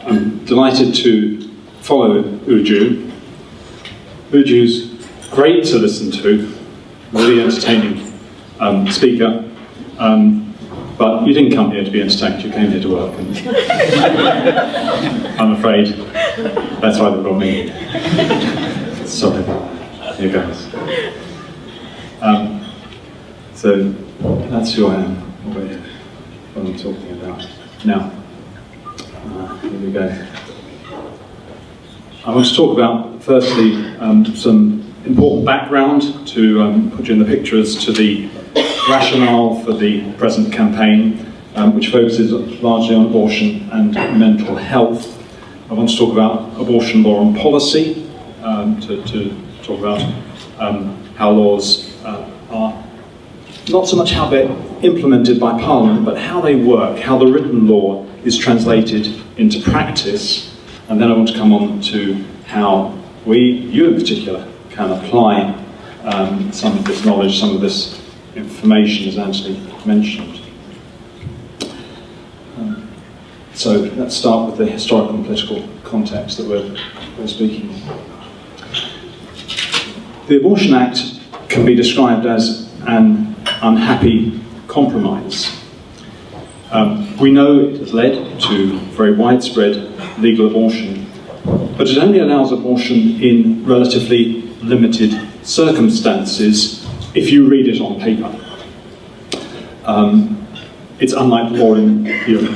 I'm delighted to follow Uju. Uju's great to listen to, really entertaining speaker, but you didn't come here to be entertained, you came here to work. And I'm afraid that's why they've got me. Sorry, here goes. So that's who I am, what I'm talking about. Now, here we go. I want to talk about, firstly, some important background to put you in the picture as to the rationale for the present campaign, which focuses largely on abortion and mental health. I want to talk about abortion law and policy, to talk about how laws are, not so much how they're implemented by Parliament, but how they work, how the written law is translated into practice. And then I want to come on to how we, you in particular, can apply some of this knowledge, some of this information, as Anthony mentioned. So let's start with the historical and political context that we're speaking of. The Abortion Act can be described as an unhappy compromise. We know it has led to very widespread legal abortion, but it only allows abortion in relatively limited circumstances if you read it on paper. It's unlike the law in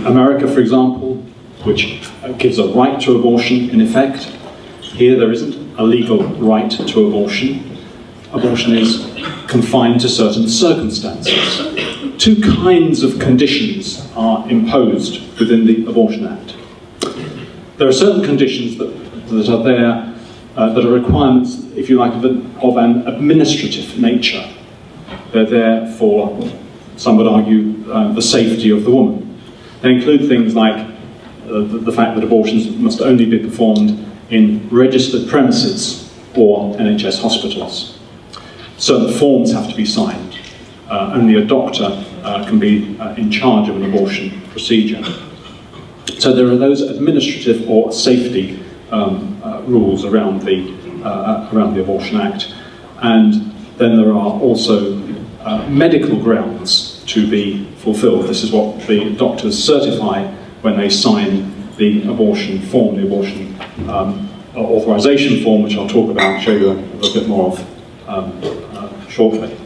America, for example, which gives a right to abortion in effect. Here there isn't a legal right to abortion. Abortion is confined to certain circumstances. Two kinds of conditions are imposed within the Abortion Act. There are certain conditions that are there that are requirements, if you like, of an administrative nature. They're there for, some would argue, the safety of the woman. They include things like the fact that abortions must only be performed in registered premises or NHS hospitals. Certain forms have to be signed. Only a doctor can be in charge of an abortion procedure. So there are those administrative or safety rules around the Abortion Act, and then there are also medical grounds to be fulfilled. This is what the doctors certify when they sign the abortion form, the abortion authorization form, which I'll talk about, show you a little bit more of shortly.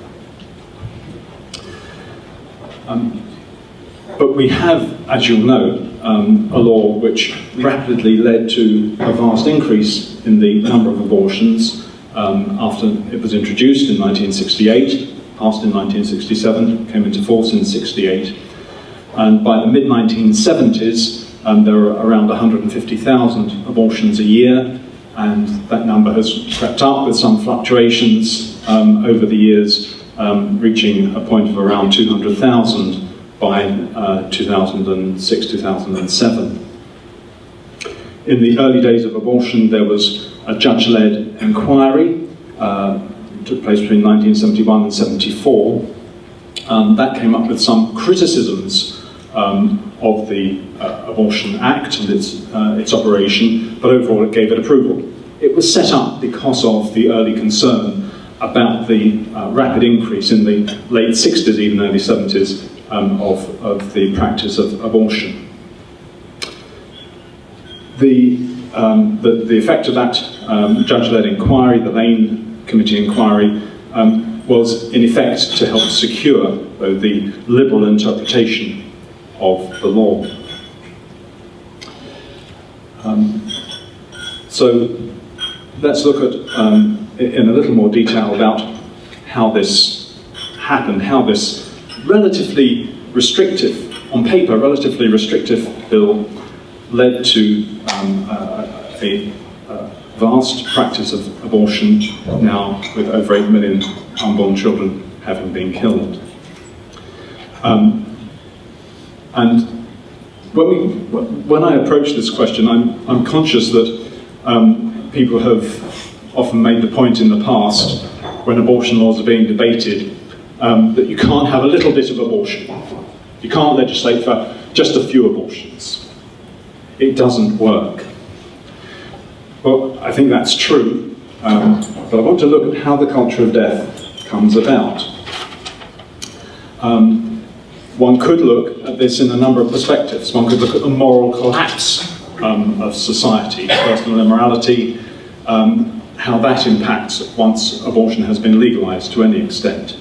But we have, as you'll know, a law which rapidly led to a vast increase in the number of abortions after it was introduced in 1968, passed in 1967, came into force in 68. And by the mid-1970s, there were around 150,000 abortions a year, and that number has crept up with some fluctuations over the years, reaching a point of around 200,000 by 2006, 2007. In the early days of abortion, there was a judge-led inquiry, took place between 1971 and 74. That came up with some criticisms of the Abortion Act and its operation, but overall it gave it approval. It was set up because of the early concern about the rapid increase in the late 60s, even early 70s, of the practice of abortion. The effect of that judge-led inquiry, the Lane Committee inquiry, was in effect to help secure the liberal interpretation of the law. So let's look at, in a little more detail, about how this happened, how this relatively restrictive, on paper, relatively restrictive bill led to a vast practice of abortion, now with over 8 million unborn children having been killed. And when I approach this question, I'm conscious that people have often made the point in the past, when abortion laws are being debated, that you can't have a little bit of abortion. You can't legislate for just a few abortions. it doesn't work. Well, I think that's true, but I want to look at how the culture of death comes about. One could look at this in a number of perspectives. One could look at the moral collapse of society, personal immorality, how that impacts once abortion has been legalized to any extent.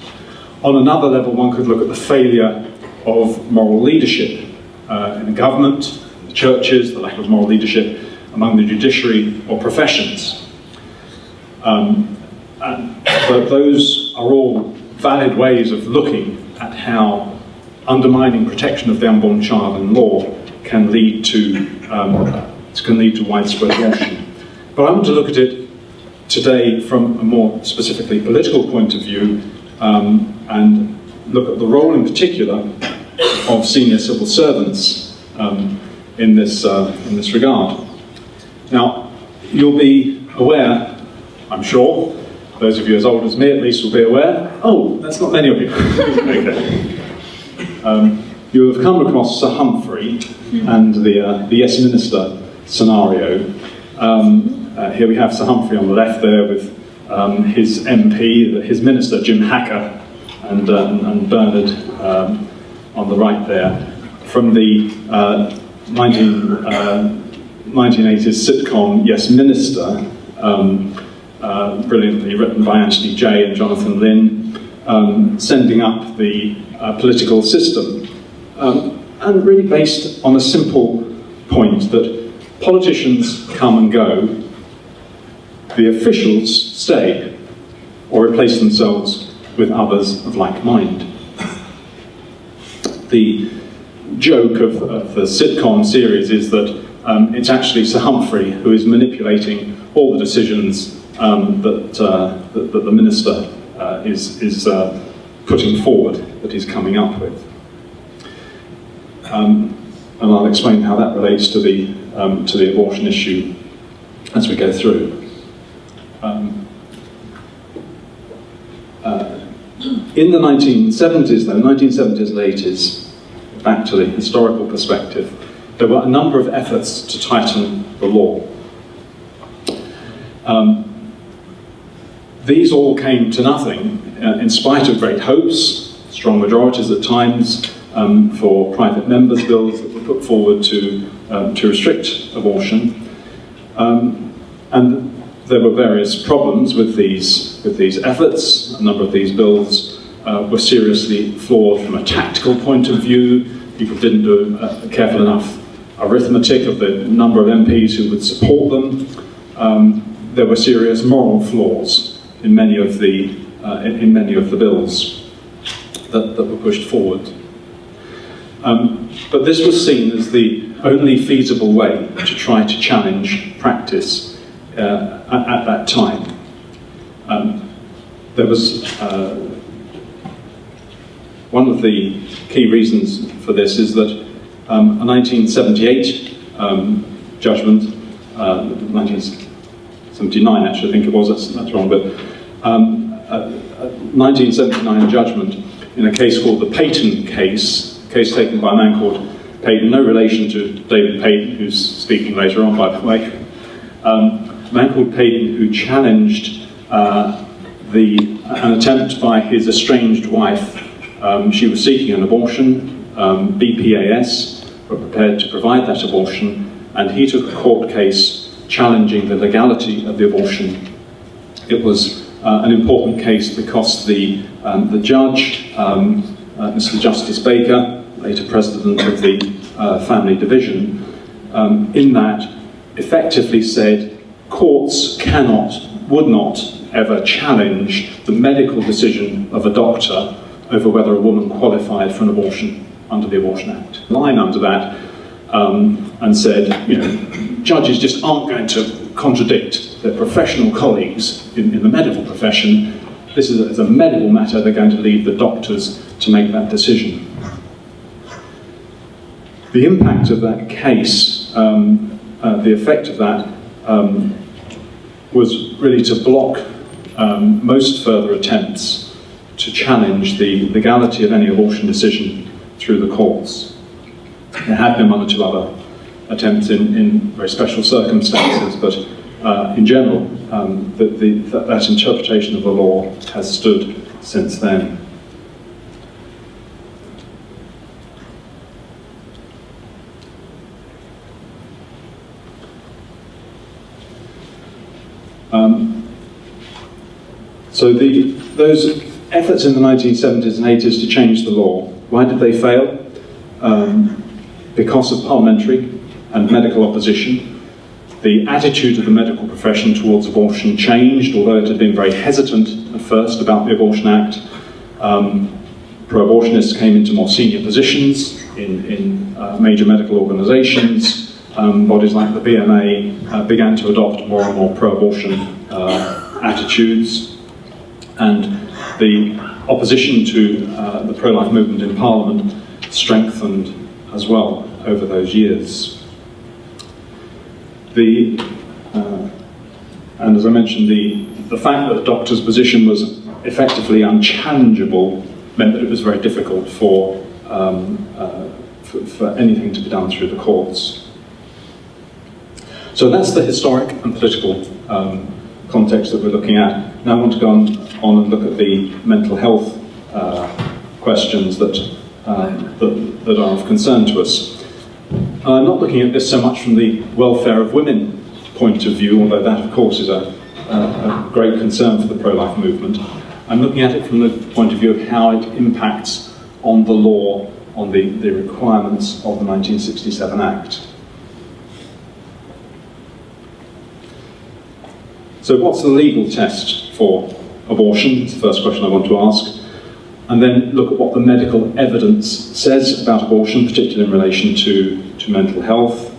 On another level, one could look at the failure of moral leadership in the government, the churches, the lack of moral leadership among the judiciary or professions. But those are all valid ways of looking at how undermining protection of the unborn child in law can lead to widespread abortion. But I want to look at it today from a more specifically political point of view, and look at the role in particular of senior civil servants in this regard. Now, you'll be aware, I'm sure, those of you as old as me at least will be aware. Oh, that's not many of you. Okay. You'll have come across Sir Humphrey and the Yes Minister scenario. Here we have Sir Humphrey on the left there with his MP, his minister Jim Hacker, and Bernard on the right there, from the 1980s sitcom Yes Minister, brilliantly written by Anthony Jay and Jonathan Lynn, sending up the political system, and really based on a simple point that politicians come and go, the officials stay or replace themselves with others of like mind. The joke of the sitcom series is that it's actually Sir Humphrey who is manipulating all the decisions that the minister is putting forward, that he's coming up with. And I'll explain how that relates to the abortion issue as we go through. In the 1970s, though, 1970s and 80s, back to the historical perspective, there were a number of efforts to tighten the law. These all came to nothing, in spite of great hopes, strong majorities at times, for private members' bills that were put forward to restrict abortion. And there were various problems with these efforts. A number of these bills were seriously flawed from a tactical point of view. People didn't do a careful enough arithmetic of the number of MPs who would support them. There were serious moral flaws in many of the bills that were pushed forward. But this was seen as the only feasible way to try to challenge practice at that time. There was one of the key reasons for this is that a 1978 judgment, 1979 actually I think it was, that's wrong, but a 1979 judgment in a case called the Peyton case, a case taken by a man called Peyton, no relation to David Peyton, who's speaking later on, by the way. A man called Peyton who challenged an attempt by his estranged wife. She was seeking an abortion. BPAS were prepared to provide that abortion, and he took a court case challenging the legality of the abortion. It was an important case because the judge, Mr. Justice Baker, later president of the Family Division, in that effectively said courts would not ever challenge the medical decision of a doctor over whether a woman qualified for an abortion under the Abortion Act. Line under that and said, judges just aren't going to contradict their professional colleagues in the medical profession. This is a medical matter, they're going to leave the doctors to make that decision. The impact of that case, the effect of that, was really to block most further attempts to challenge the legality of any abortion decision through the courts. There had been one or two other attempts in very special circumstances, but in general, that interpretation of the law has stood since then. So those efforts in the 1970s and 80s to change the law, why did they fail? Because of parliamentary and medical opposition. The attitude of the medical profession towards abortion changed, although it had been very hesitant at first about the Abortion Act. Pro-abortionists came into more senior positions in major medical organisations. Bodies like the BMA began to adopt more and more pro-abortion attitudes. And the opposition to the pro-life movement in Parliament strengthened as well over those years. And as I mentioned, the fact that the doctor's position was effectively unchallengeable meant that it was very difficult for anything to be done through the courts. So that's the historic and political context that we're looking at. Now I want to go on and look at the mental health questions that are of concern to us. I'm not looking at this so much from the welfare of women point of view, although that of course is a great concern for the pro-life movement. I'm looking at it from the point of view of how it impacts on the law, on the requirements of the 1967 Act. So what's the legal test for abortion? It's the first question I want to ask. And then look at what the medical evidence says about abortion, particularly in relation to mental health.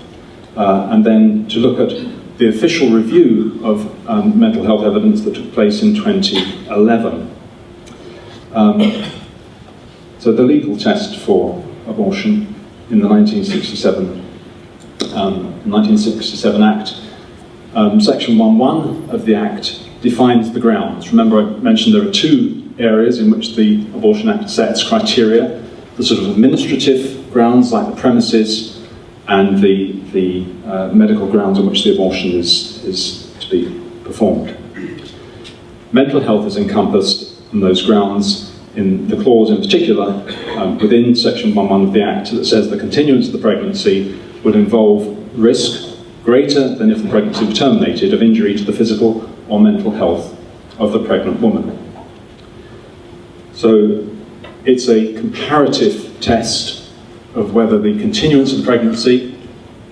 And then to look at the official review of mental health evidence that took place in 2011. So the legal test for abortion in the 1967 Act. Section 1.1 of the Act defines the grounds. Remember, I mentioned there are two areas in which the Abortion Act sets criteria: the sort of administrative grounds, like the premises, and the medical grounds on which the abortion is to be performed. Mental health is encompassed in those grounds in the clause in particular within Section 1.1 of the Act that says the continuance of the pregnancy would involve risk greater than if the pregnancy were terminated of injury to the physical or mental health of the pregnant woman. So it's a comparative test of whether the continuance of the pregnancy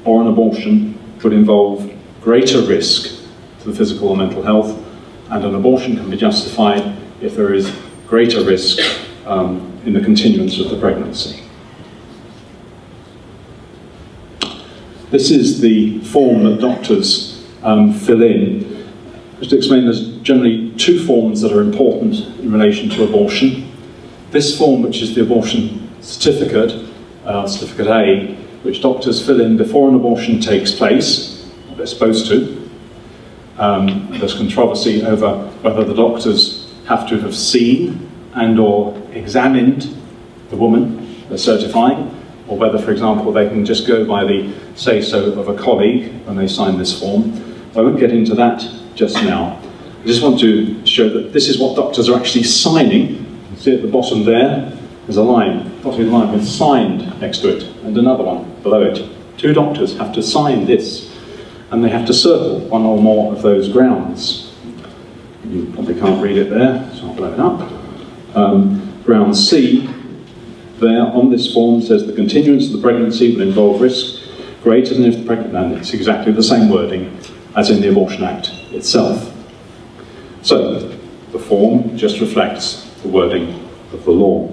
or an abortion would involve greater risk to the physical or mental health, and an abortion can be justified if there is greater risk in the continuance of the pregnancy. This is the form that doctors fill in. Just to explain, there's generally two forms that are important in relation to abortion. This form, which is the abortion certificate, Certificate A, which doctors fill in before an abortion takes place, they're supposed to. There's controversy over whether the doctors have to have seen and or examined the woman they're certifying, or whether, for example, they can just go by the say-so of a colleague when they sign this form. I won't get into that just now. I just want to show that this is what doctors are actually signing. You can see at the bottom there's a line, dotted line with signed next to it, and another one below it. Two doctors have to sign this, and they have to circle one or more of those grounds. You probably can't read it there, so I'll blow it up. Ground C, there on this form, says the continuance of the pregnancy will involve risk greater than if the pregnant, and it's exactly the same wording as in the Abortion Act itself. So the form just reflects the wording of the law.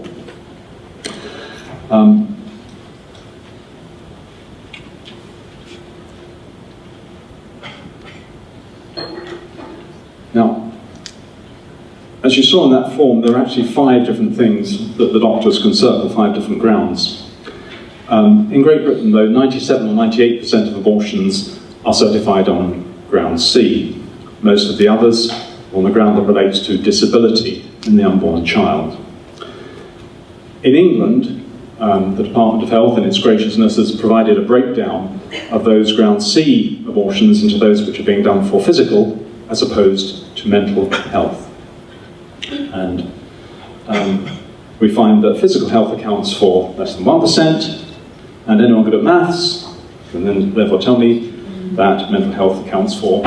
Now, as you saw in that form, there are actually 5 different things that the doctors can circle, 5 different grounds. In Great Britain, though, 97 or 98% of abortions are certified on ground C. Most of the others on the ground that relates to disability in the unborn child. In England, the Department of Health, in its graciousness, has provided a breakdown of those ground C abortions into those which are being done for physical as opposed to mental health. And we find that physical health accounts for less than 1%, and anyone good at maths can then therefore tell me that mental health accounts for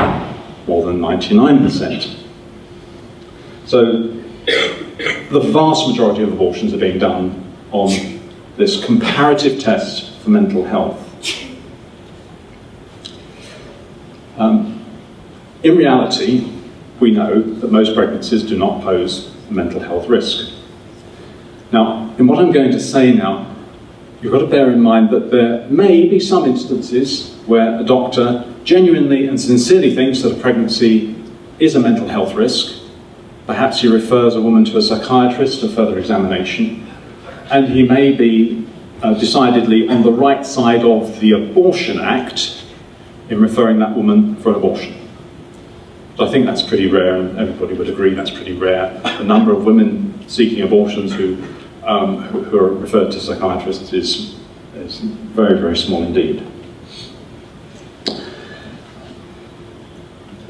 more than 99%. So the vast majority of abortions are being done on this comparative test for mental health. In reality, we know that most pregnancies do not pose a mental health risk. Now, in what I'm going to say now, you've got to bear in mind that there may be some instances where a doctor genuinely and sincerely thinks that a pregnancy is a mental health risk. Perhaps he refers a woman to a psychiatrist for further examination, and he may be decidedly on the right side of the Abortion Act in referring that woman for an abortion. But I think that's pretty rare, and everybody would agree that's pretty rare. The number of women seeking abortions who are referred to psychiatrists is very, very small indeed.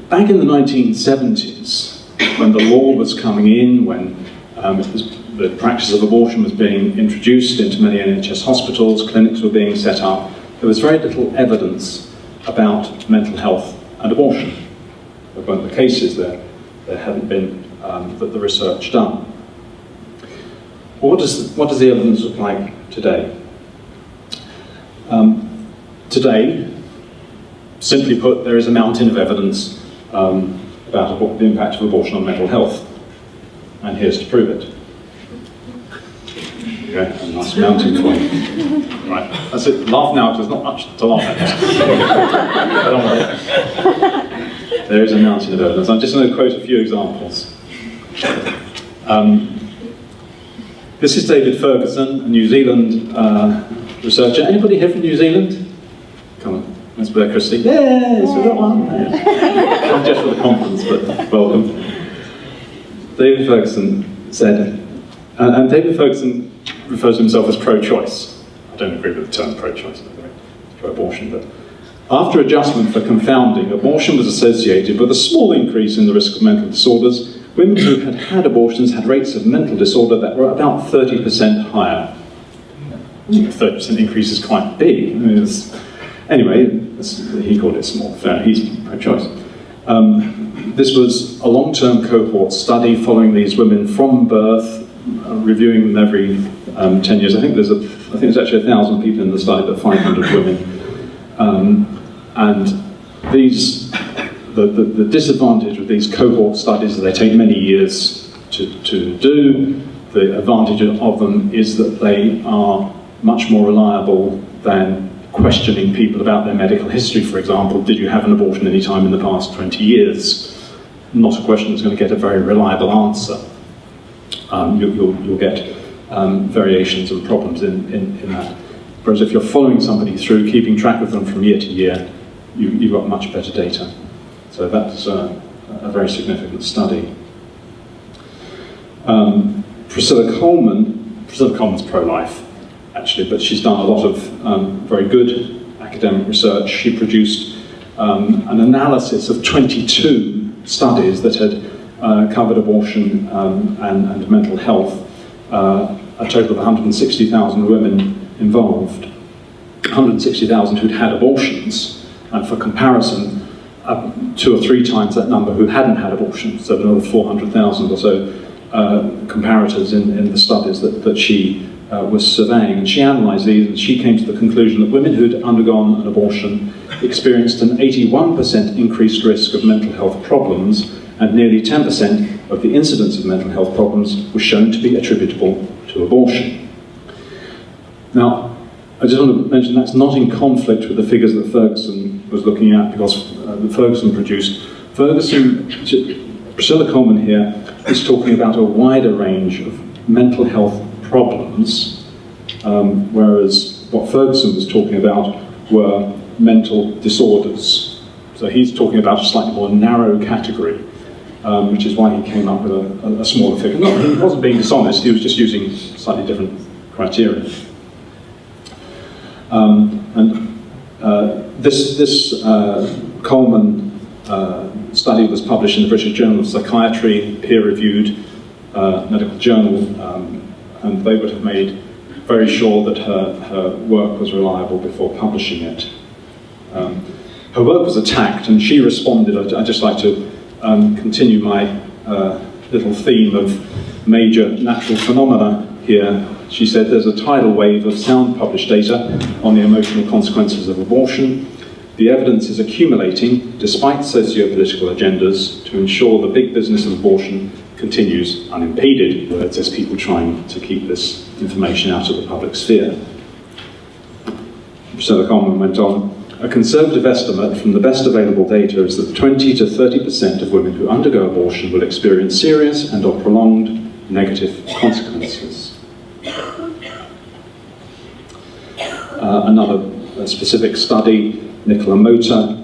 Back in the 1970s, when the law was coming in, when the practice of abortion was being introduced into many NHS hospitals, clinics were being set up, there was very little evidence about mental health and abortion. There weren't the cases there hadn't been the research done. What does the evidence look like today? Today, simply put, there is a mountain of evidence about the impact of abortion on mental health, and here's to prove it. Okay, a nice mountain for you. Right, that's it. Laugh now, because there's not much to laugh at. Don't worry. There is a mountain of evidence. I'm just going to quote a few examples. This is David Ferguson, a New Zealand researcher. Anybody here from New Zealand? Come on, let's be there, Christy. Yes, we've got one. Not just for the conference, but welcome. David Ferguson said, and David Ferguson refers to himself as pro-choice. I don't agree with the term pro-choice, pro-abortion, but after adjustment for confounding, abortion was associated with a small increase in the risk of mental disorders. Women who had had abortions had rates of mental disorder that were about 30% higher. 30% increase is quite big. Anyway, he called it small. Fair, he's pro-choice. This was a long-term cohort study following these women from birth, reviewing them every 10 years. I think there's actually 1,000 people in the study, but 500 women. And these, the disadvantage of these cohort studies is they take many years to do. The advantage of them is that they are much more reliable than questioning people about their medical history, for example. Did you have an abortion any time in the past 20 years? Not a question that's going to get a very reliable answer. You'll get variations and problems in that. Whereas if you're following somebody through, keeping track of them from year to year, you've got much better data. So that's a very significant study. Priscilla Coleman's pro-life, actually, but she's done a lot of very good academic research. She produced an analysis of 22 studies that had covered abortion and mental health, a total of 160,000 women involved, 160,000 who'd had abortions, and for comparison, 2 or 3 times that number who hadn't had abortions, so another 400,000 or so comparators in the studies that she was surveying. And she analysed these, and she came to the conclusion that women who'd undergone an abortion experienced an 81% increased risk of mental health problems, and nearly 10% of the incidence of mental health problems was shown to be attributable to abortion. Now, I just want to mention that's not in conflict with the figures that Ferguson was looking at, because Ferguson produced. Priscilla Coleman here is talking about a wider range of mental health problems, whereas what Ferguson was talking about were mental disorders. So he's talking about a slightly more narrow category, which is why he came up with a smaller figure. No, he wasn't being dishonest, he was just using slightly different criteria. This Coleman study was published in the British Journal of Psychiatry, peer-reviewed medical journal, and they would have made very sure that her work was reliable before publishing it. Her work was attacked, and she responded. I'd just like to continue my little theme of major natural phenomena here. She said, there's a tidal wave of sound published data on the emotional consequences of abortion. The evidence is accumulating, despite socio-political agendas, to ensure the big business of abortion continues unimpeded. There's people trying to keep this information out of the public sphere. Priscilla Coleman went on, a conservative estimate from the best available data is that 20 to 30% of women who undergo abortion will experience serious and or prolonged negative consequences. Another specific study, Nicola Mota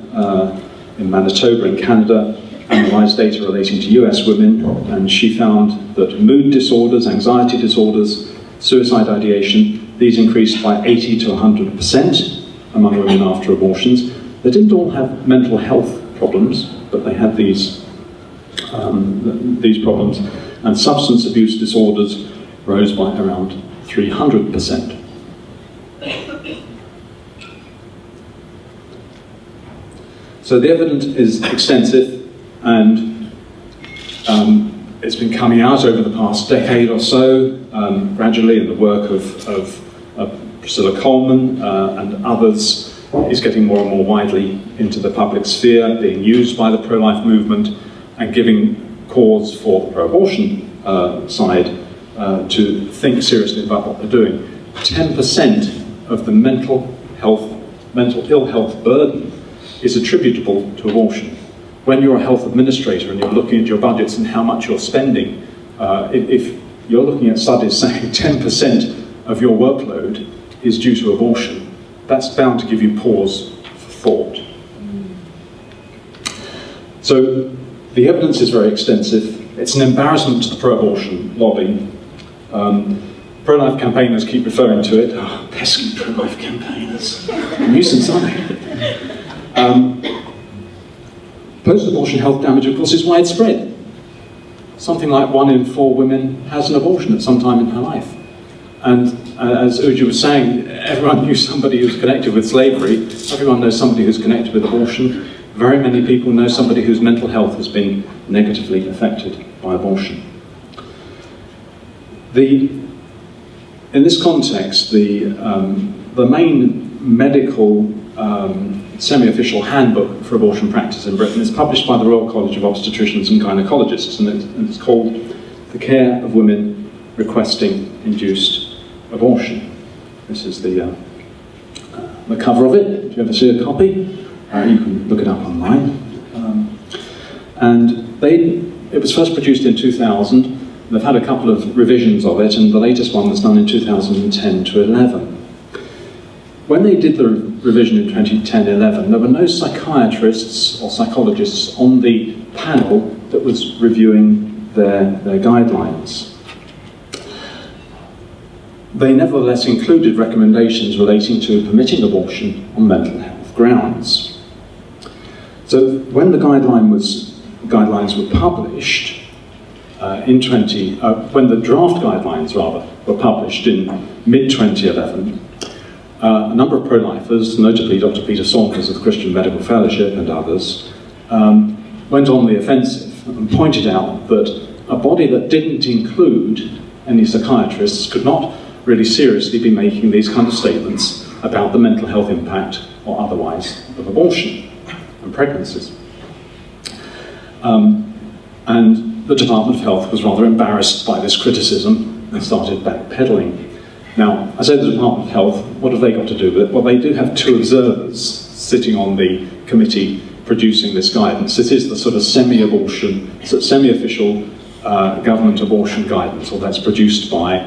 in Manitoba in Canada, analysed data relating to US women, and she found that mood disorders, anxiety disorders, suicide ideation, these increased by 80 to 100% among women after abortions. They didn't all have mental health problems, but they had these problems, and substance abuse disorders rose by around 300%. So the evidence is extensive, and it's been coming out over the past decade or so, gradually, in the work of Priscilla Coleman and others is getting more and more widely into the public sphere, being used by the pro-life movement, and giving cause for the pro-abortion side to think seriously about what they're doing. 10% of the mental ill health burden is attributable to abortion. When you're a health administrator and you're looking at your budgets and how much you're spending, if you're looking at studies saying 10% of your workload is due to abortion, that's bound to give you pause for thought. So the evidence is very extensive. It's an embarrassment to the pro-abortion lobby. Pro-life campaigners keep referring to it. Oh, pesky pro-life campaigners. Nuisance, aren't they? Post-abortion health damage, of course, is widespread. Something like 1 in 4 women has an abortion at some time in her life. And as Uju was saying, everyone knew somebody who's connected with slavery. Everyone knows somebody who's connected with abortion. Very many people know somebody whose mental health has been negatively affected by abortion. In this context, the main medical semi-official handbook for abortion practice in Britain is published by the Royal College of Obstetricians and Gynecologists, and it's called The Care of Women Requesting Induced Abortion. This is the cover of it. If you ever see a copy, you can look it up online. It was first produced in 2000. They've had a couple of revisions of it, and the latest one was done in 2010 to 11. When they did the revision in 2010-11, there were no psychiatrists or psychologists on the panel that was reviewing their guidelines. They nevertheless included recommendations relating to permitting abortion on mental health grounds. So when the guidelines were published, when the draft guidelines were published in mid-2011, a number of pro-lifers, notably Dr. Peter Saunders of the Christian Medical Fellowship and others, went on the offensive and pointed out that a body that didn't include any psychiatrists could not really seriously be making these kind of statements about the mental health impact or otherwise of abortion and pregnancies. And the Department of Health was rather embarrassed by this criticism and started backpedaling. Now, I say the Department of Health, what have they got to do with it? Well, they do have 2 observers sitting on the committee producing this guidance. This is the sort of semi-official government abortion guidance, or that's produced by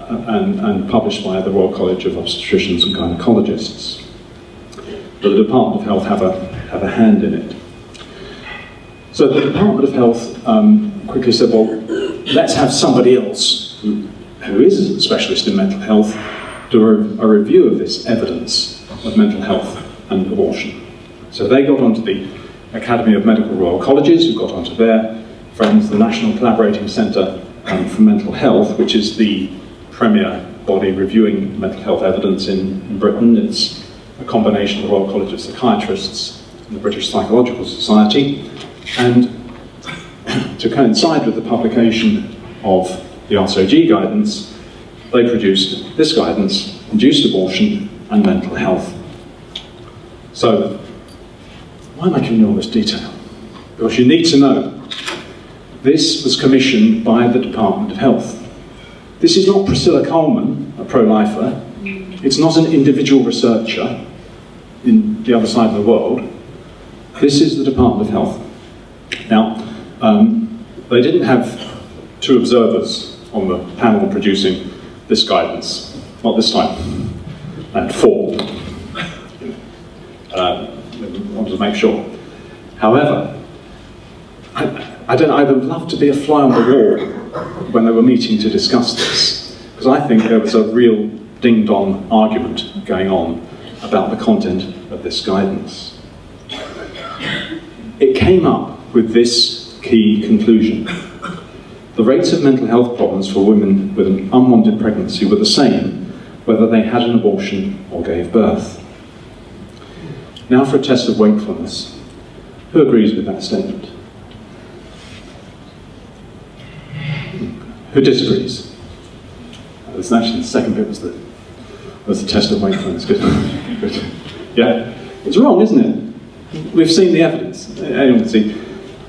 and published by the Royal College of Obstetricians and Gynecologists. But the Department of Health have a hand in it. So the Department of Health quickly said, well, let's have somebody else who is a specialist in mental health do a review of this evidence of mental health and abortion. So they got onto the Academy of Medical Royal Colleges, who got onto their friends, the National Collaborating Centre for Mental Health, which is the premier body reviewing mental health evidence in Britain. It's a combination of the Royal College of Psychiatrists and the British Psychological Society. And to coincide with the publication of the RCOG guidance, they produced this guidance, Induced Abortion and Mental Health. So, why am I giving you all this detail? Because you need to know, this was commissioned by the Department of Health. This is not Priscilla Coleman, a pro-lifer. It's not an individual researcher in the other side of the world. This is the Department of Health. Now, they didn't have two observers on the panel producing this guidance, not this time. They had four. Wanted to make sure. However, I would love to be a fly on the wall when they were meeting to discuss this, because I think there was a real ding-dong argument going on about the content of this guidance. It came up with this key conclusion. The rates of mental health problems for women with an unwanted pregnancy were the same whether they had an abortion or gave birth. Now for a test of wakefulness. Who agrees with that statement? Who disagrees? That's actually the second bit was the test of wakefulness. Good. Good. Yeah? It's wrong, isn't it? We've seen the evidence. Anyone can see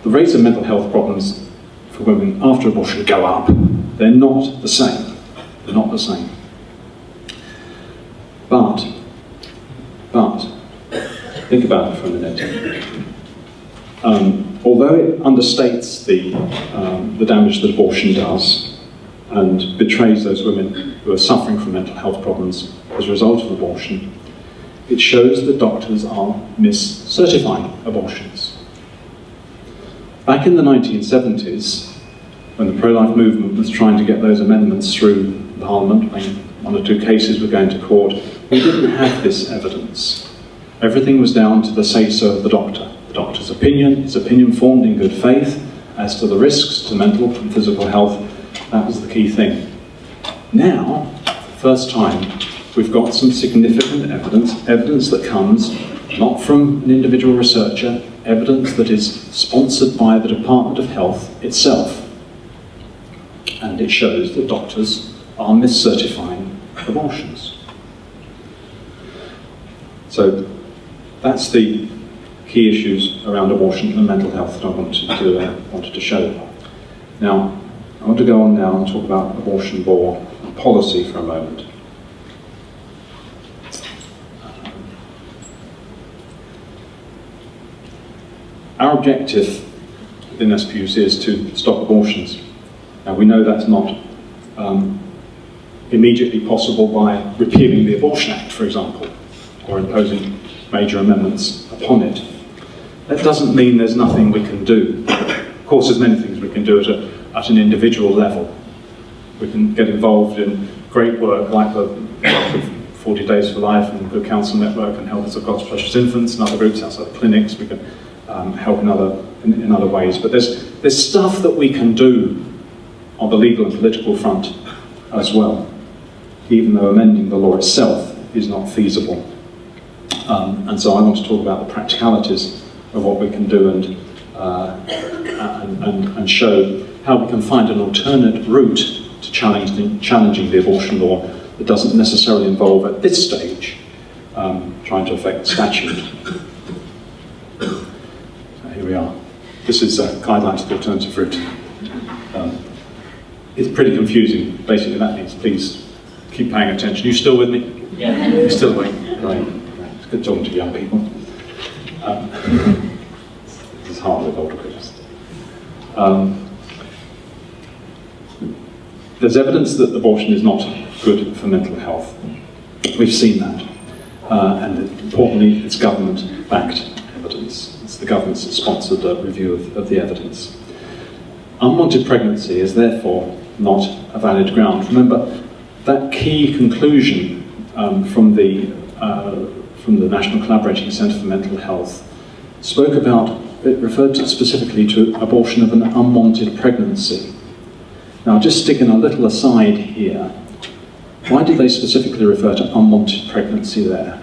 the rates of mental health problems for women after abortion go up. They're not the same. They're not the same. But, think about it for a minute. Although it understates the damage that abortion does and betrays those women who are suffering from mental health problems as a result of abortion, it shows that doctors are miscertifying abortions. Back in the 1970s, when the pro-life movement was trying to get those amendments through Parliament, when one or two cases were going to court, we didn't have this evidence. Everything was down to the say-so of the doctor. The doctor's opinion, his opinion formed in good faith as to the risks to mental and physical health. That was the key thing. Now, for the first time, we've got some significant evidence that comes not from an individual researcher, evidence that is sponsored by the Department of Health itself. And it shows that doctors are miscertifying abortions. So that's the key issues around abortion and mental health that I wanted to show. Now, I want to go on now and talk about abortion law and policy for a moment. Our objective in SPUC is to stop abortions. Now, we know that's not immediately possible by repealing the Abortion Act, for example, or imposing major amendments upon it. That doesn't mean there's nothing we can do. Of course, there's many things we can do at an individual level. We can get involved in great work like the 40 Days for Life and the Good Counsel Network and Helpers of God's Precious Infants and other groups outside the clinics. We can help in other ways. But there's stuff that we can do on the legal and political front as well, even though amending the law itself is not feasible. And so I want to talk about the practicalities of what we can do and show how we can find an alternate route to challenging the abortion law that doesn't necessarily involve, at this stage, trying to affect the statute. So here we are. This is Guidelines to the Alternative Route. It's pretty confusing. Basically, that means please keep paying attention. You still with me? Yeah. You're still with me? Right. It's good talking to young people. This is hard with older critics. There's evidence that abortion is not good for mental health. We've seen that. And importantly, it's government-backed evidence. It's the government's sponsored review of the evidence. Unwanted pregnancy is therefore not a valid ground. Remember, that key conclusion from the from the National Collaborating Centre for Mental Health spoke about, it referred to specifically to abortion of an unwanted pregnancy. Now, just sticking a little aside here, why did they specifically refer to unwanted pregnancy there?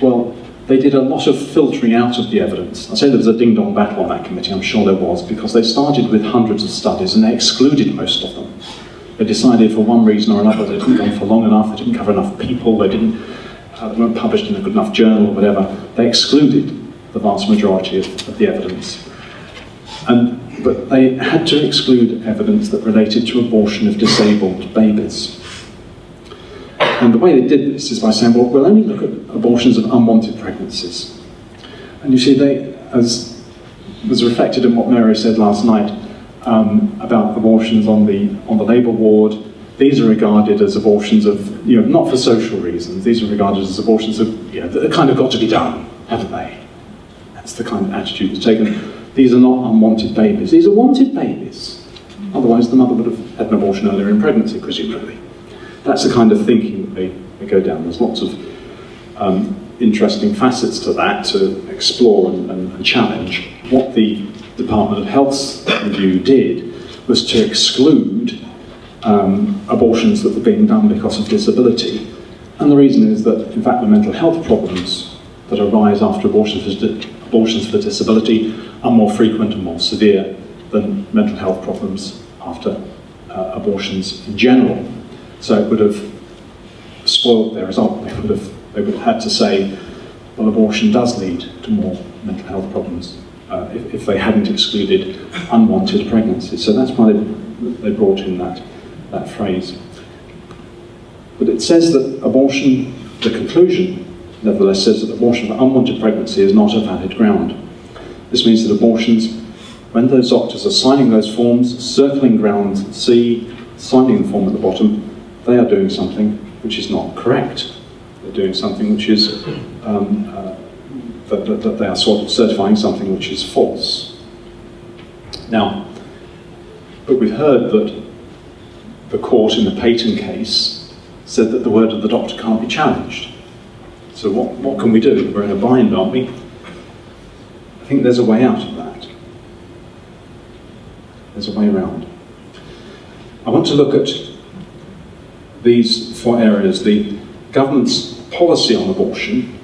Well, they did a lot of filtering out of the evidence. I say there was a ding-dong battle on that committee, I'm sure there was, because they started with hundreds of studies and they excluded most of them. They decided for one reason or another they didn't go for long enough, they didn't cover enough people, they weren't published in a good enough journal or whatever. They excluded the vast majority of the evidence. But they had to exclude evidence that related to abortion of disabled babies. And the way they did this is by saying, well, we'll only look at abortions of unwanted pregnancies. And you see, as was reflected in what Mary said last night about abortions on the labour ward, these are regarded as abortions of, not for social reasons, these are regarded as abortions of, that have kind of got to be done, haven't they? That's the kind of attitude that's taken. These are not unwanted babies, these are wanted babies. Otherwise the mother would have had an abortion earlier in pregnancy, presumably. That's the kind of thinking that they go down. There's lots of interesting facets to that to explore and challenge. What the Department of Health's review did was to exclude abortions that were being done because of disability. And the reason is that, in fact, the mental health problems that arise after abortions for disability are more frequent and more severe than mental health problems after abortions in general. So it would have spoiled their result. They would have had to say, well, abortion does lead to more mental health problems if they hadn't excluded unwanted pregnancies. So that's why they brought in that phrase. But it says that abortion, the conclusion, nevertheless, says that abortion of unwanted pregnancy is not a valid ground. This means that abortions, when those doctors are signing those forms, circling ground C, signing the form at the bottom, they are doing something which is not correct. They're doing something which is, that they are sort of certifying something which is false. Now, but we've heard that the court in the Peyton case said that the word of the doctor can't be challenged. So what can we do? We're in a bind, aren't we? I think there's a way out of that. There's a way around. I want to look at these 4 areas: the government's policy on abortion,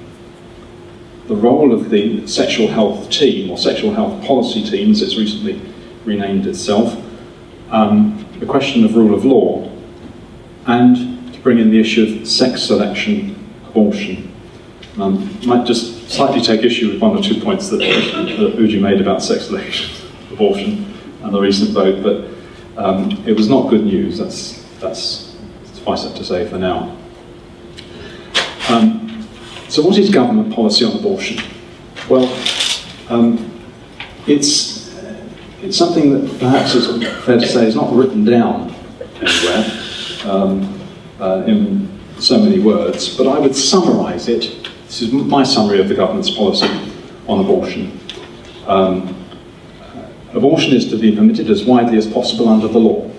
the role of the sexual health team, or sexual health policy team as it's recently renamed itself, the question of rule of law, and to bring in the issue of sex selection abortion. I might just slightly take issue with 1 or 2 points that Uji made about sex selection abortion and the recent vote, but it was not good news. That's suffice it to say for now. So what is government policy on abortion? Well, it's something that perhaps is fair to say is not written down anywhere in so many words, but I would summarise it. This is my summary of the government's policy on abortion. Abortion is to be permitted as widely as possible under the law.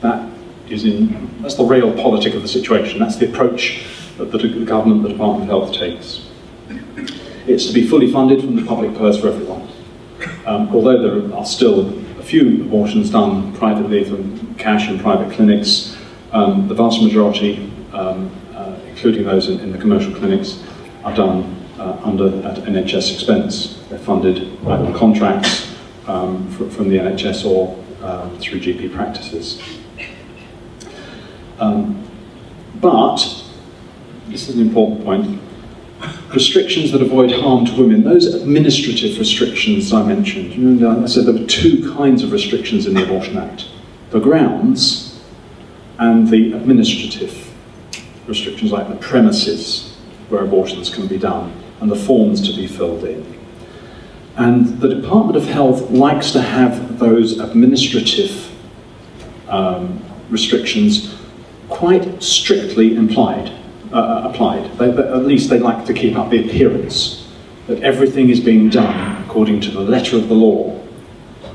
That's the real politic of the situation. That's the approach that the government, the Department of Health takes. It's to be fully funded from the public purse for everyone. Although there are still a few abortions done privately from cash and private clinics, the vast majority, including those in the commercial clinics, are done at NHS expense. They're funded either on contracts from the NHS or through GP practices. But, this is an important point, restrictions that avoid harm to women, those administrative restrictions I mentioned, I said there were 2 kinds of restrictions in the Abortion Act: the grounds and the administrative restrictions, like the premises where abortions can be done and the forms to be filled in. And the Department of Health likes to have those administrative restrictions quite strictly applied. At least they like to keep up the appearance that everything is being done according to the letter of the law.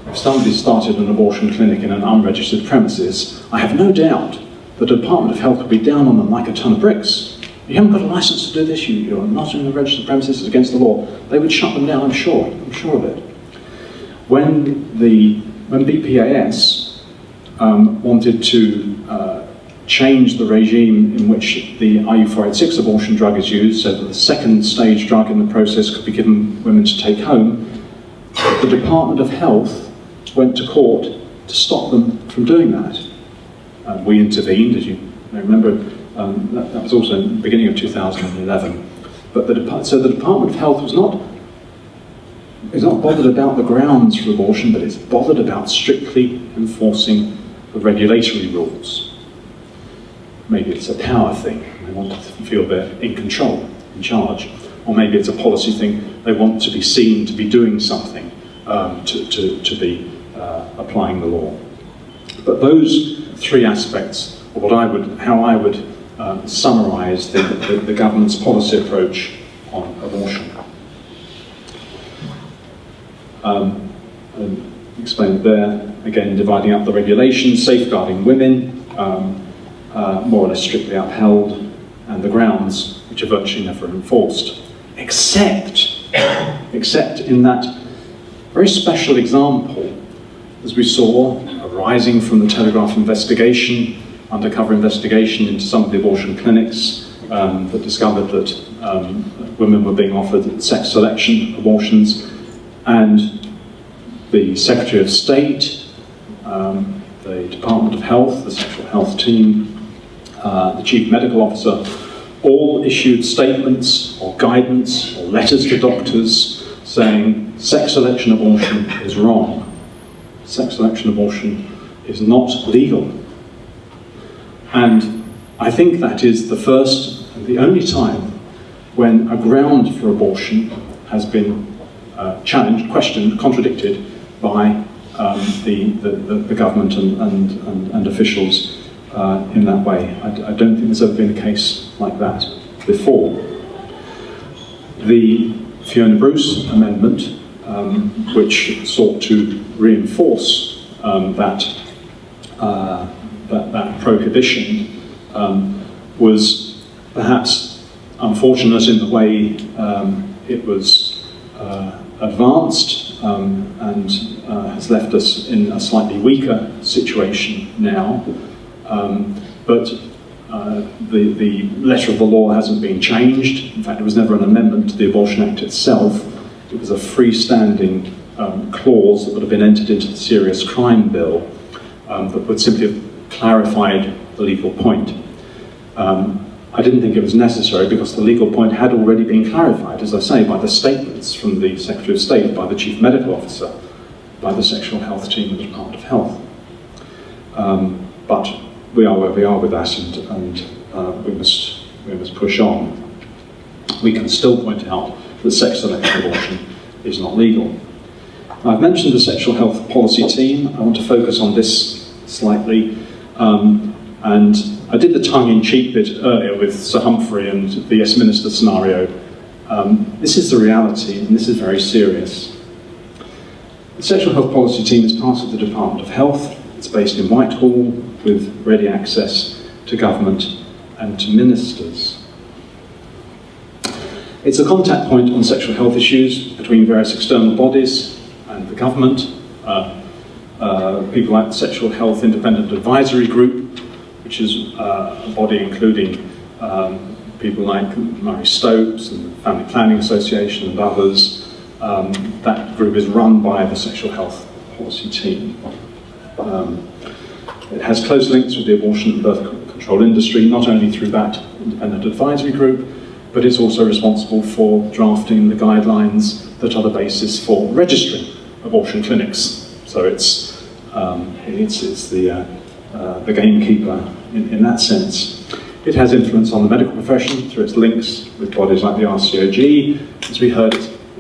If somebody started an abortion clinic in an unregistered premises, I have no doubt the Department of Health would be down on them like a ton of bricks. you haven't got a license to do this, you're not in the registered premises, it's against the law, they would shut them down, I'm sure of it. When BPAS wanted to change the regime in which the IU486 abortion drug is used, so that the second stage drug in the process could be given women to take home, the Department of Health went to court to stop them from doing that. We intervened, as you may remember, that was also in the beginning of 2011. But so the Department of Health is not bothered about the grounds for abortion, but it's bothered about strictly enforcing the regulatory rules. Maybe it's a power thing, they want to feel they're in control, in charge. Or maybe it's a policy thing, they want to be seen to be doing something, to be applying the law. But those three aspects are how I would summarise the government's policy approach on abortion. And explained there, again, dividing up the regulations, safeguarding women, more or less strictly upheld, and the grounds, which are virtually never enforced, except in that very special example, as we saw, arising from the Telegraph investigation, undercover investigation into some of the abortion clinics that discovered that women were being offered sex selection abortions, and the Secretary of State, the Department of Health, the Sexual Health Team, the Chief Medical Officer, all issued statements or guidance or letters to doctors saying sex selection abortion is wrong. Sex selection abortion is not legal. And I think that is the first and the only time when a ground for abortion has been challenged, questioned, contradicted by the government and officials in that way. I don't think there's ever been a case like that before. The Fiona Bruce amendment, which sought to reinforce that prohibition, was perhaps unfortunate in the way it was advanced and has left us in a slightly weaker situation now. But the letter of the law hasn't been changed. In fact, it was never an amendment to the Abortion Act itself. It was a freestanding clause that would have been entered into the Serious Crime Bill that would simply have clarified the legal point. I didn't think it was necessary because the legal point had already been clarified, as I say, by the statements from the Secretary of State, by the Chief Medical Officer, by the Sexual Health Team of the Department of Health. But we are where we are with that, and we must push on. We can still point out that sex selection abortion is not legal. I've mentioned the Sexual Health Policy Team. I want to focus on this slightly. And I did the tongue-in-cheek bit earlier with Sir Humphrey and the Yes Minister scenario. This is the reality, and this is very serious. The Sexual Health Policy Team is part of the Department of Health. It's based in Whitehall, with ready access to government and to ministers. It's a contact point on sexual health issues between various external bodies and the government. People like the Sexual Health Independent Advisory Group, which is a body including people like Murray Stopes and the Family Planning Association and others. That group is run by the Sexual Health Policy Team. It has close links with the abortion and birth control industry, not only through that independent advisory group, but it's also responsible for drafting the guidelines that are the basis for registering abortion clinics. So it's the gamekeeper in that sense. It has influence on the medical profession through its links with bodies like the RCOG. As we heard,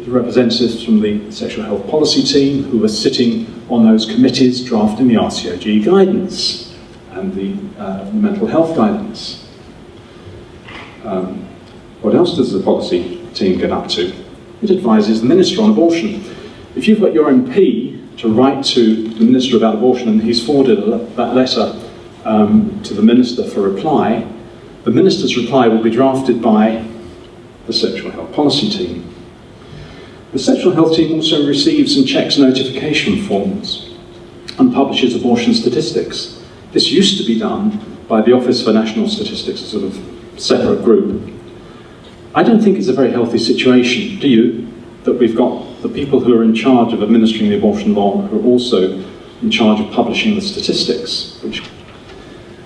representatives from the Sexual Health Policy Team who were sitting on those committees drafting the RCOG guidance and the mental health guidance. What else does the policy team get up to? It advises the Minister on abortion. If you've got your MP to write to the Minister about abortion and he's forwarded that letter to the Minister for reply, The Minister's reply will be drafted by the Sexual Health Policy Team. The Sexual Health Team also receives and checks notification forms and publishes abortion statistics. This used to be done by the Office for National Statistics, a sort of separate group. I don't think it's a very healthy situation, do you? That we've got the people who are in charge of administering the abortion law who are also in charge of publishing the statistics, which,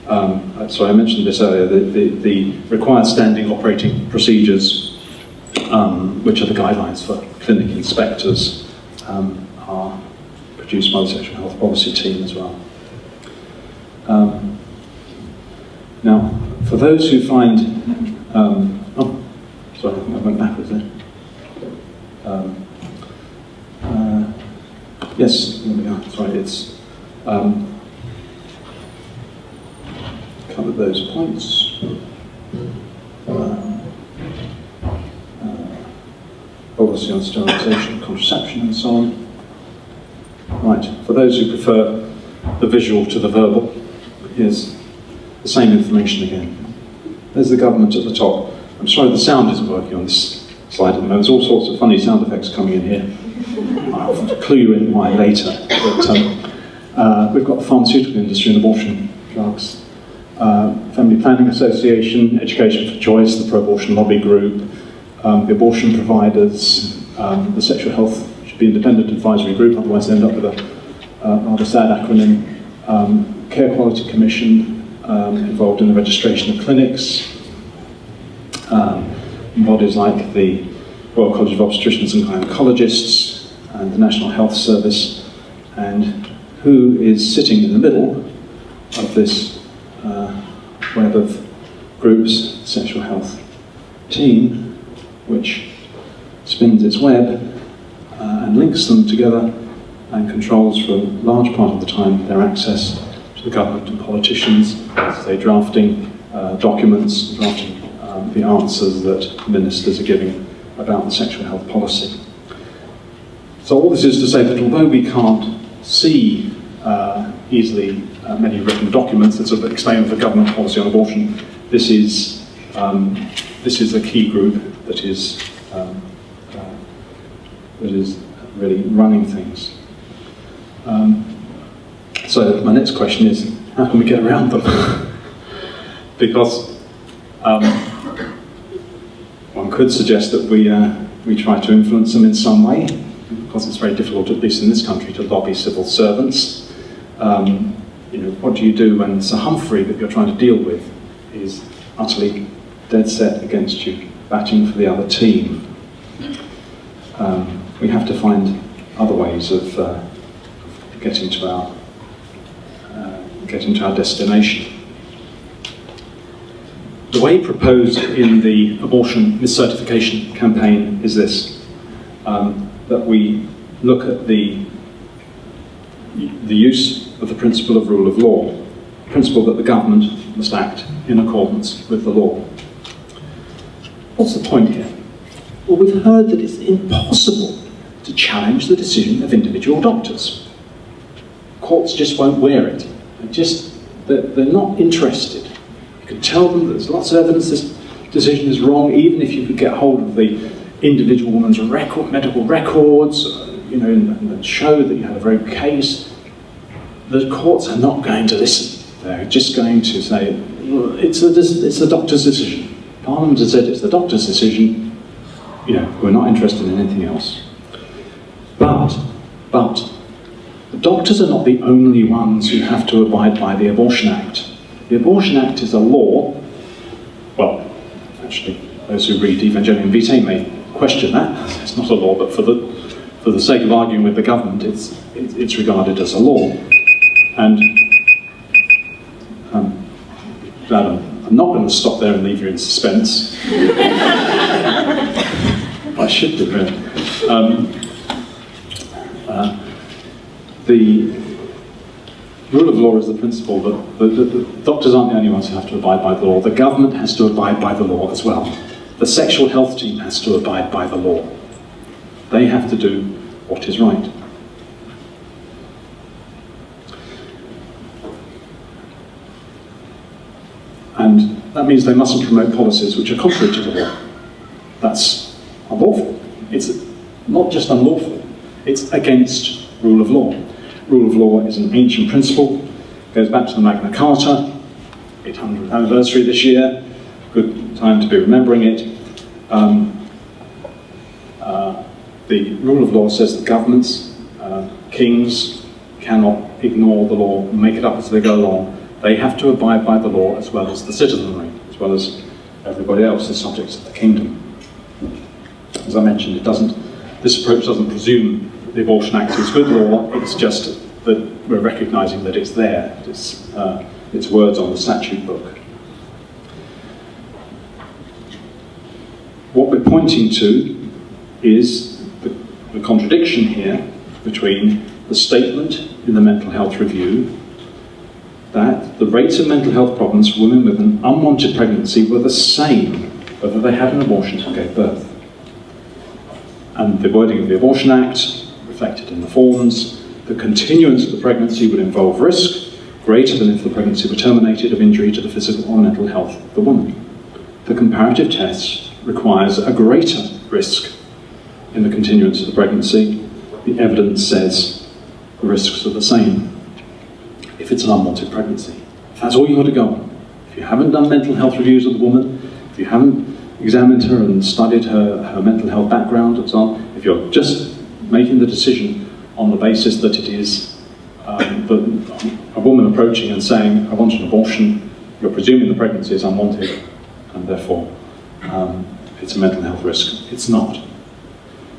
sorry, I mentioned this earlier, the required standing operating procedures, which are the guidelines for clinic inspectors, are produced by the Sexual Health Policy Team as well. Now, for those who find, sorry, I went backwards there. Yes, there we are. Sorry, it's covered those points. Policy on sterilisation, contraception, and so on. Right, for those who prefer the visual to the verbal, here's the same information again. There's the government at the top. I'm sorry the sound isn't working on this slide at the moment. There's all sorts of funny sound effects coming in here. I'll clue you in why later. But we've got the pharmaceutical industry and abortion drugs, Family Planning Association, Education for Choice, the pro-abortion lobby group, the abortion providers, the Sexual Health should be independent advisory group, otherwise they end up with a rather sad acronym, Care Quality Commission, involved in the registration of clinics, bodies like the Royal College of Obstetricians and Gynecologists, and the National Health Service, and who is sitting in the middle of this web of groups, the Sexual Health Team, which spins its web and links them together and controls for a large part of the time their access to the government and politicians as they're drafting documents, drafting the answers that ministers are giving about the sexual health policy. So all this is to say that although we can't see easily many written documents that sort of explain the government policy on abortion, this is a key group that is really running things. So my next question is, how can we get around them? Because one could suggest that we try to influence them in some way, because it's very difficult, at least in this country, to lobby civil servants. What do you do when Sir Humphrey that you're trying to deal with is utterly dead set against you, batting for the other team? We have to find other ways of getting to our destination. The way proposed in the abortion miscertification campaign is this, that we look at the use of the principle of rule of law, the principle that the government must act in accordance with the law. What's the point here? Well, we've heard that it's impossible to challenge the decision of individual doctors. Courts just won't wear it. They're not interested. You can tell them that there's lots of evidence this decision is wrong, even if you could get hold of the individual woman's medical records, and show that you had a very good case. The courts are not going to listen. They're just going to say, it's the doctor's decision. Parliament has said it's the doctor's decision. We're not interested in anything else. But the doctors are not the only ones who have to abide by the Abortion Act. The Abortion Act is a law. Well, actually, those who read Evangelium Vitae may question that. It's not a law, but for the sake of arguing with the government, it's regarded as a law. And I'm not going to stop there and leave you in suspense. I should do that. The rule of law is the principle that the doctors aren't the only ones who have to abide by the law. The government has to abide by the law as well. The sexual health team has to abide by the law. They have to do what is right. And that means they mustn't promote policies which are contrary to the law. That's unlawful. It's not just unlawful, it's against rule of law. Rule of law is an ancient principle, goes back to the Magna Carta, 800th anniversary this year, good time to be remembering it. The rule of law says that governments, kings, cannot ignore the law and make it up as they go along. They have to abide by the law as well as the citizenry, as well as everybody else, the subjects of the kingdom. As I mentioned, this approach doesn't presume the Abortion Act is good law, it's just that we're recognising that it's there, it's words on the statute book. What we're pointing to is the contradiction here between the statement in the Mental Health Review that the rates of mental health problems for women with an unwanted pregnancy were the same whether they had an abortion or gave birth. And the wording of the Abortion Act, reflected in the forms, the continuance of the pregnancy would involve risk greater than if the pregnancy were terminated of injury to the physical or mental health of the woman. The comparative test requires a greater risk in the continuance of the pregnancy. The evidence says the risks are the same if it's an unwanted pregnancy. If that's all you've got to go on, if you haven't done mental health reviews of the woman, if you haven't examined her and studied her mental health background and so on, if you're just making the decision on the basis that it is a woman approaching and saying, I want an abortion, you're presuming the pregnancy is unwanted and therefore it's a mental health risk. It's not.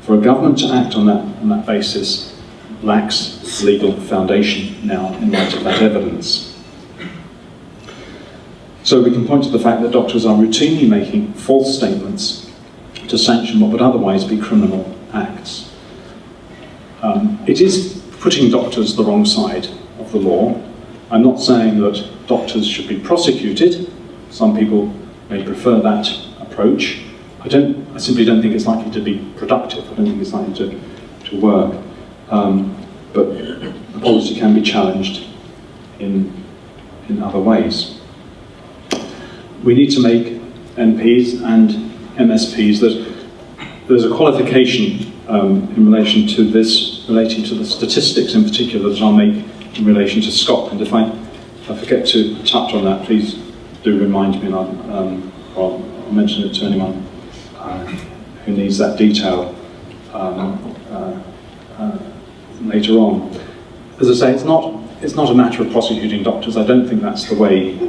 For a government to act on that basis lacks legal foundation now in light of that evidence. So we can point to the fact that doctors are routinely making false statements to sanction what would otherwise be criminal acts. It is putting doctors the wrong side of the law. I'm not saying that doctors should be prosecuted. Some people may prefer that approach. I simply don't think it's likely to be productive. I don't think it's likely to work. But the policy can be challenged in other ways. We need to make MPs and MSPs there's a qualification in relation to this, relating to the statistics in particular that I'll make in relation to Scotland. If I forget to touch on that, please do remind me, and I'll mention it to anyone who needs that detail later on. As I say, it's not a matter of prosecuting doctors. I don't think that's the way we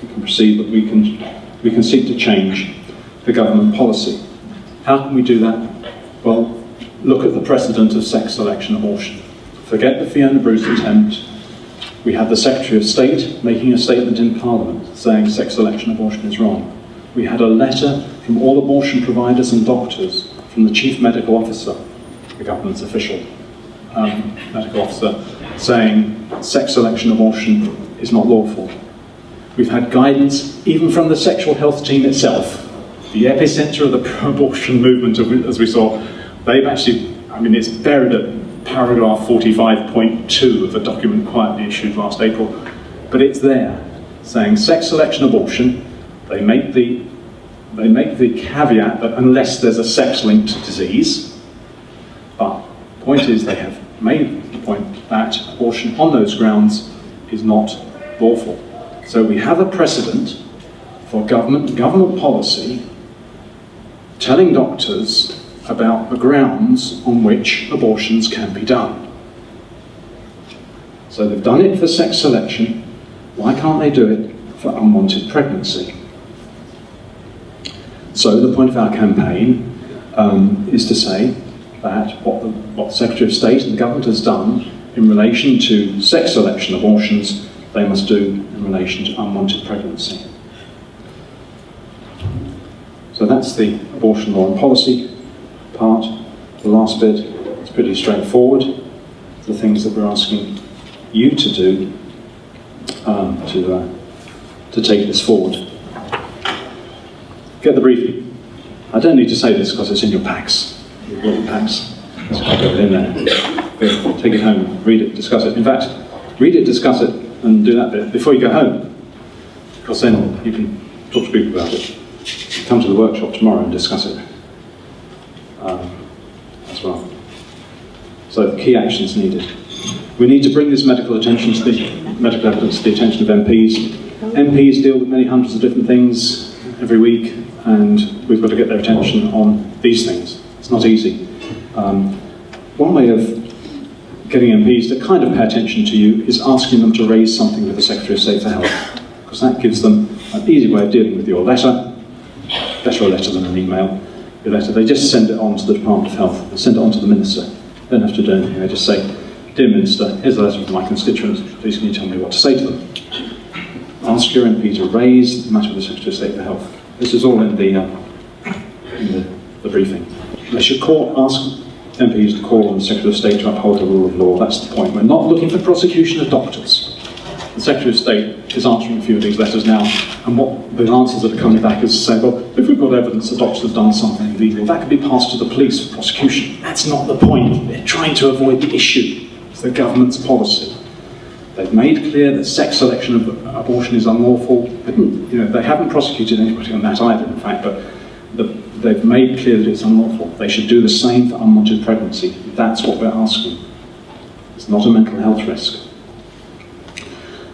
can proceed, but we can seek to change the government policy. How can we do that? Well, look at the precedent of sex selection abortion. Forget the Fiona Bruce attempt. We had the Secretary of State making a statement in Parliament saying sex selection abortion is wrong. We had a letter from all abortion providers and doctors from the Chief Medical Officer, the government's official medical officer, saying sex selection abortion is not lawful. We've had guidance even from the sexual health team itself, the epicenter of the pro-abortion movement, as we saw. They've actually, it's buried at paragraph 45.2 of a document quietly issued last April, but it's there, saying sex selection abortion. They make the caveat that unless there's a sex-linked disease, but the point is they have made the point that abortion on those grounds is not lawful. So we have a precedent for government policy telling doctors about the grounds on which abortions can be done. So they've done it for sex selection, why can't they do it for unwanted pregnancy? So the point of our campaign is to say that what the Secretary of State and the government has done in relation to sex selection abortions, they must do in relation to unwanted pregnancy. So that's the abortion law and policy part. The last bit is pretty straightforward. The things that we're asking you to do to take this forward. Get the briefing. I don't need to say this because it's in your packs. You've got your packs. There's a copy of it in there. Take it home, read it, discuss it. In fact, read it, discuss it, and do that bit before you go home. because then you can talk to people about it. Come to the workshop tomorrow and discuss it as well. So the key actions needed. We need to bring this medical evidence to the attention of MPs. MPs deal with many hundreds of different things every week, and we've got to get their attention on these things. It's not easy. One way of getting MPs to kind of pay attention to you is asking them to raise something with the Secretary of State for Health, because that gives them an easy way of dealing with your letter. Better a letter than an email. Your letter, they just send it on to the Department of Health. They send it on to the Minister. They don't have to do anything. They just say, "Dear Minister, here's a letter from my constituents. Please can you tell me what to say to them?" Ask your MP to raise the matter with the Secretary of State for Health. This is all in the briefing. They should ask MPs to call on the Secretary of State to uphold the rule of law. That's the point. We're not looking for prosecution of doctors. The Secretary of State is answering a few of these letters now, and what the answers that are coming back is to say, well, if we've got evidence that doctors have done something illegal, that could be passed to the police for prosecution. That's not the point. They're trying to avoid the issue. It's the government's policy. They've made clear that sex selection of abortion is unlawful. They haven't prosecuted anybody on that either, in fact, but they've made clear that it's unlawful. They should do the same for unwanted pregnancy. That's what we're asking. It's not a mental health risk.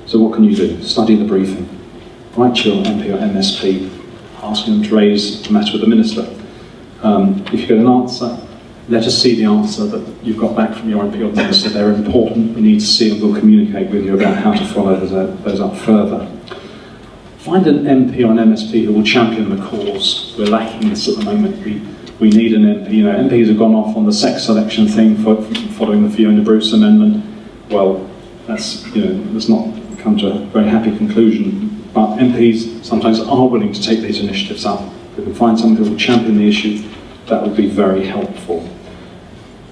So what can you do? Study the briefing. Write to your MP or MSP, asking them to raise the matter with the Minister. If you get an answer, let us see the answer that you've got back from your MP or Minister. They're important. We need to see, and we'll communicate with you about how to follow those up further. Find an MP or an MSP who will champion the cause. We're lacking this at the moment. We need an MP. MPs have gone off on the sex selection thing following the Fiona Bruce amendment. Well, that's not come to a very happy conclusion. But MPs sometimes are willing to take these initiatives up. If we can find someone who will champion the issue, that would be very helpful.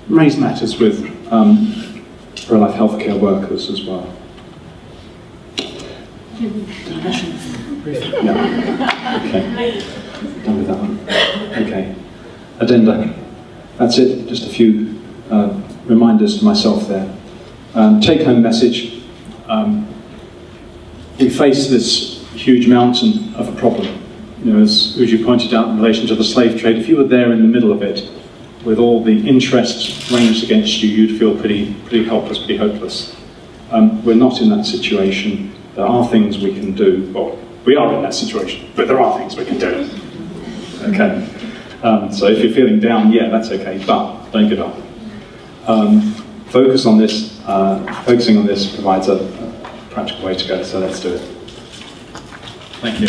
Raise matters with pro-life healthcare workers as well. Yeah. Okay. Done with that one. Okay. Addenda. That's it. Just a few reminders to myself there. Take-home message. We face this huge mountain of a problem. As you pointed out in relation to the slave trade, if you were there in the middle of it, with all the interests ranged against you, you'd feel pretty helpless, pretty hopeless. We're not in that situation. There are things we can do. Well, we are in that situation, but there are things we can do. Okay. So if you're feeling down, yeah, that's okay, but don't give up. Focusing on this provides a practical way to go, so let's do it. Thank you.